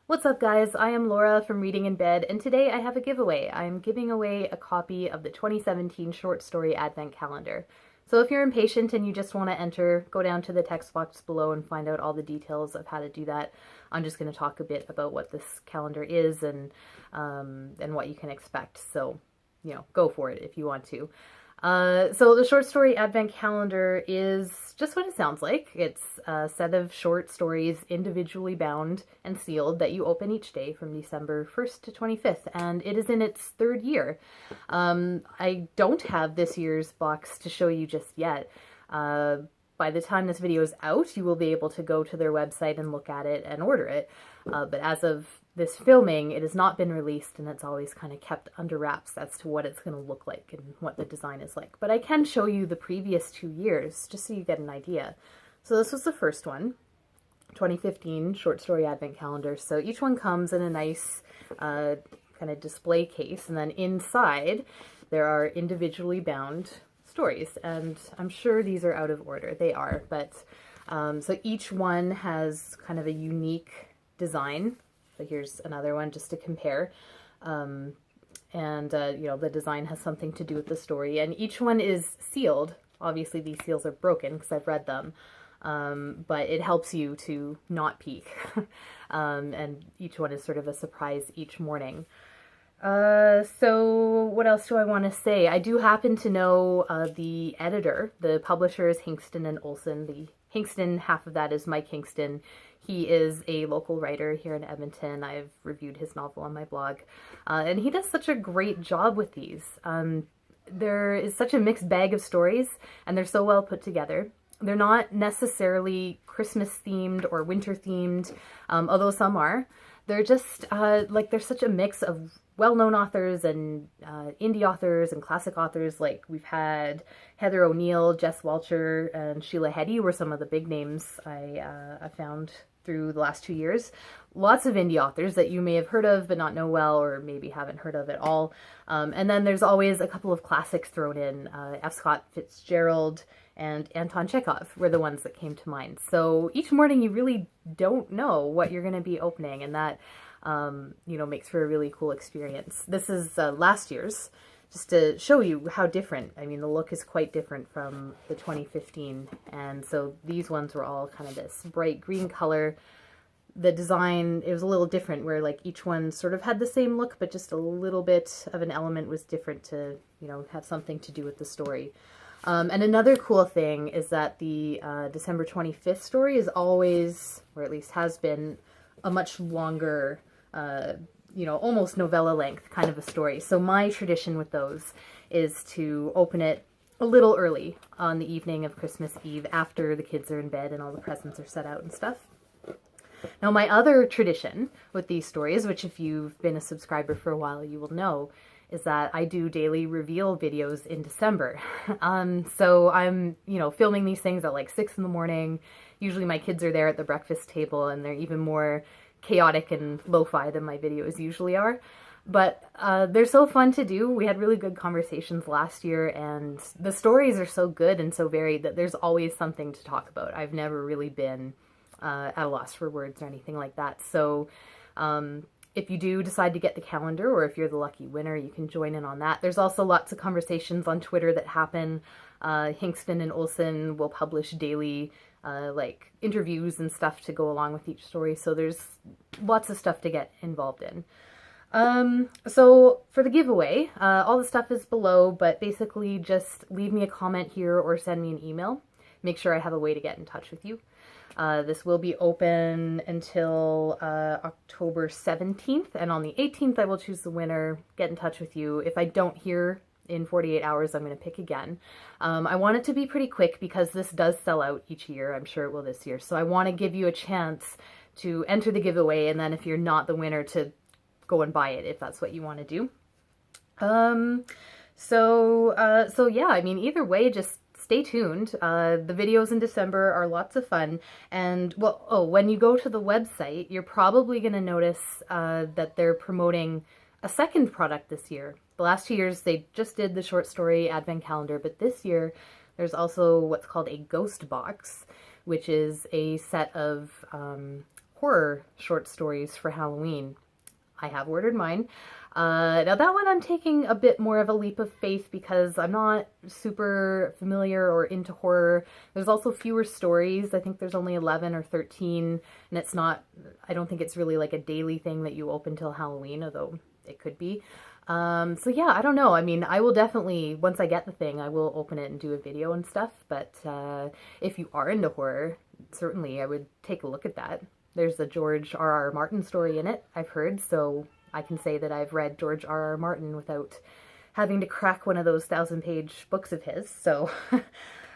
What's up, guys? I am Laura from Reading in Bed, and today I have a giveaway. I'm giving away a copy of the 2017 short story Advent Calendar. So if you're impatient and you just want to enter, go down to the text box below and find out all the details of how to do that. I'm just going to talk a bit about what this calendar is and what you can expect. So, go for it if you want to. So the short story Advent Calendar is just what it sounds like. It's a set of short stories individually bound and sealed that you open each day from December 1st to 25th, and it is in its third year. I don't have this year's box to show you just yet. By the time this video is out, you will be able to go to their website and look at it and order it. But as of this filming, it has not been released, and it's always kind of kept under wraps as to what it's going to look like and what the design is like. But I can show you the previous 2 years, just so you get an idea. So this was the first one, 2015 Short Story Advent Calendar. So each one comes in a nice kind of display case, and then inside there are individually bound stories. And I'm sure these are out of order. They are, but so each one has kind of a unique design. So here's another one just to compare. The design has something to do with the story. And each one is sealed. Obviously, these seals are broken because I've read them. But it helps you to not peek. And each one is sort of a surprise each morning. So what else do I want to say? I do happen to know the editor. The publisher is Hingston and Olsen. The Hingston, half of that is Mike Hingston. He is a local writer here in Edmonton. I've reviewed his novel on my blog. And he does such a great job with these. There is such a mixed bag of stories, and they're so well put together. They're not necessarily Christmas themed or winter themed, although some are. They're just there's such a mix of well-known authors and indie authors and classic authors. Like we've had Heather O'Neill, Jess Walcher, and Sheila Heti were some of the big names I found through the last 2 years. Lots of indie authors that you may have heard of but not know well, or maybe haven't heard of at all. And then there's always a couple of classics thrown in. F. Scott Fitzgerald and Anton Chekhov were the ones that came to mind. So each morning you really don't know what you're going to be opening, and that makes for a really cool experience. This is last year's, just to show you how different. I mean, the look is quite different from the 2015, and so these ones were all kind of this bright green color. The design, it was a little different, where like each one sort of had the same look, but just a little bit of an element was different to, have something to do with the story. And another cool thing is that the December 25th story is always, or at least has been, a much longer, almost novella length kind of a story. So my tradition with those is to open it a little early on the evening of Christmas Eve, after the kids are in bed and all the presents are set out and stuff. Now, my other tradition with these stories, which if you've been a subscriber for a while, you will know, is that I do daily reveal videos in December. So I'm, filming these things at like 6 in the morning. Usually my kids are there at the breakfast table, and they're even more chaotic and lo-fi than my videos usually are. But they're so fun to do. We had really good conversations last year, and the stories are so good and so varied that there's always something to talk about. I've never really been at a loss for words or anything like that. So if you do decide to get the calendar, or if you're the lucky winner, you can join in on that. There's also lots of conversations on Twitter that happen. Hingston and Olsen will publish daily interviews and stuff to go along with each story. So there's lots of stuff to get involved in. So for the giveaway, all the stuff is below, but basically just leave me a comment here or send me an email. Make sure I have a way to get in touch with you. This will be open until October 17th, and on the 18th I will choose the winner, get in touch with you. If I don't hear in 48 hours, I'm going to pick again. I want it to be pretty quick because this does sell out each year. I'm sure it will this year. So I want to give you a chance to enter the giveaway, and then if you're not the winner, to go and buy it if that's what you want to do. So yeah, I mean, either way, just stay tuned. The videos in December are lots of fun. And, when you go to the website, you're probably going to notice that they're promoting a second product this year. The last 2 years, they just did the short story Advent Calendar, but this year there's also what's called a ghost box, which is a set of horror short stories for Halloween. I have ordered mine. Now that one I'm taking a bit more of a leap of faith because I'm not super familiar or into horror. There's also fewer stories. I think there's only 11 or 13, and it's not, I don't think it's really like a daily thing that you open till Halloween, although it could be. So yeah, I don't know. I mean, I will definitely, once I get the thing, I will open it and do a video and stuff, but if you are into horror, certainly I would take a look at that. There's a George R.R. Martin story in it, I've heard, so I can say that I've read George R.R. Martin without having to crack one of those 1,000-page books of his. So,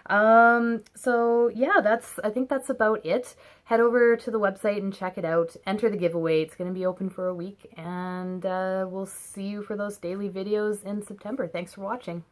so yeah, I think that's about it. Head over to the website and check it out. Enter the giveaway. It's going to be open for a week, and we'll see you for those daily videos in September. Thanks for watching.